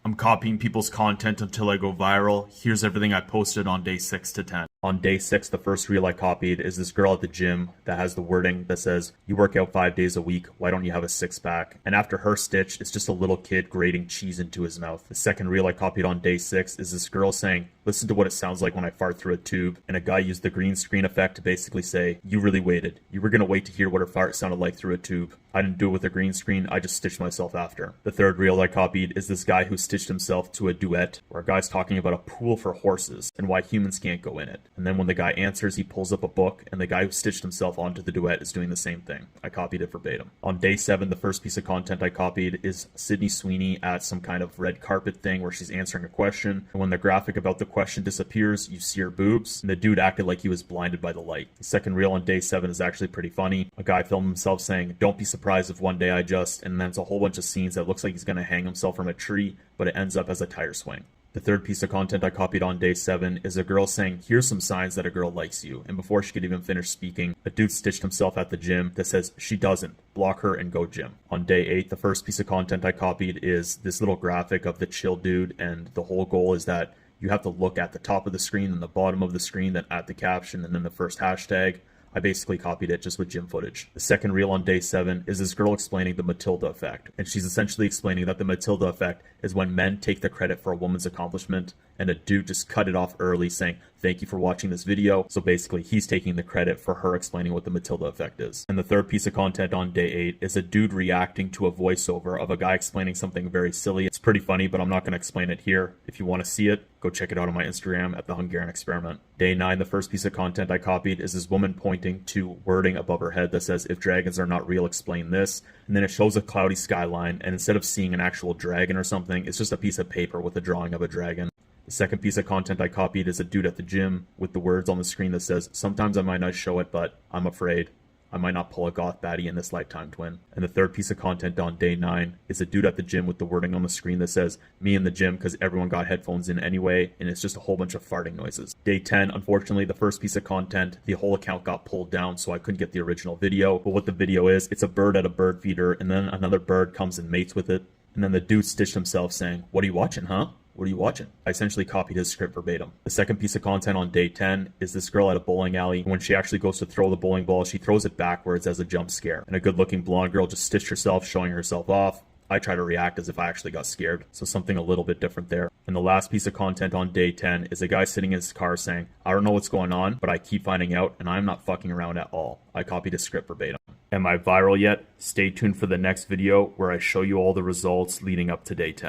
I'm copying people's content until I go viral. Here's everything I posted on day 6 to 10. On day 6, the first reel I copied is this girl at the gym that has the wording that says, "You work out 5 days a week, why don't you have a six-pack?" And after her stitch, it's just a little kid grating cheese into his mouth. The second reel I copied on day 6 is this girl saying, "Listen to what it sounds like when I fart through a tube." And a guy used the green screen effect to basically say, "You really waited. You were gonna wait to hear what her fart sounded like through a tube. I didn't do it with a green screen, I just stitched myself after." The third reel I copied is this guy who stitched himself to a duet where a guy's talking about a pool for horses and why humans can't go in it. And then when the guy answers, he pulls up a book, and the guy who stitched himself onto the duet is doing the same thing. I copied it verbatim. On day 7, the first piece of content I copied is Sydney Sweeney at some kind of red carpet thing where she's answering a question, and when the graphic about the question disappears, you see her boobs, and the dude acted like he was blinded by the light. The second reel on day 7 is actually pretty funny. A guy filmed himself saying, "Don't be surprised if one day I just," and then it's a whole bunch of scenes that looks like he's gonna hang himself from a tree, but it ends up as a tire swing. The third piece of content I copied on day 7 is a girl saying, "Here's some signs that a girl likes you." And before she could even finish speaking, a dude stitched himself at the gym that says, "She doesn't. Block her and go gym." On day 8, the first piece of content I copied is this little graphic of the chill dude, and the whole goal is that you have to look at the top of the screen and the bottom of the screen, then at the caption, and then the first hashtag. I basically copied it just with gym footage. The second reel on day 7 is this girl explaining the Matilda effect. And she's essentially explaining that the Matilda effect is when men take the credit for a woman's accomplishment, and a dude just cut it off early saying, "Thank you for watching this video." So basically he's taking the credit for her explaining what the Matilda effect is. And the third piece of content on day 8 is a dude reacting to a voiceover of a guy explaining something very silly. It's pretty funny, but I'm not going to explain it here. If you want to see it, go check it out on my Instagram at The Hungarian Experiment. Day 9, the first piece of content I copied is this woman pointing to wording above her head that says, "If dragons are not real, explain this." And then it shows a cloudy skyline, and instead of seeing an actual dragon or something, it's just a piece of paper with a drawing of a dragon. The second piece of content I copied is a dude at the gym with the words on the screen that says, "Sometimes I might not show it, but I'm afraid I might not pull a goth baddie in this lifetime, twin." And the third piece of content on day 9 is a dude at the gym with the wording on the screen that says, "Me in the gym," because everyone got headphones in anyway, and it's just a whole bunch of farting noises. Day 10, unfortunately, the first piece of content, the whole account got pulled down, so I couldn't get the original video. But what the video is, it's a bird at a bird feeder, and then another bird comes and mates with it. And then the dude stitched himself saying, "What are you watching, huh? What are you watching?" I essentially copied his script verbatim. The second piece of content on day 10 is this girl at a bowling alley. When she actually goes to throw the bowling ball, she throws it backwards as a jump scare. And a good looking blonde girl just stitched herself, showing herself off. I try to react as if I actually got scared, so something a little bit different there. And the last piece of content on day 10 is a guy sitting in his car saying, "I don't know what's going on, but I keep finding out, and I'm not fucking around at all." I copied his script verbatim. Am I viral yet? Stay tuned for the next video where I show you all the results leading up to day 10.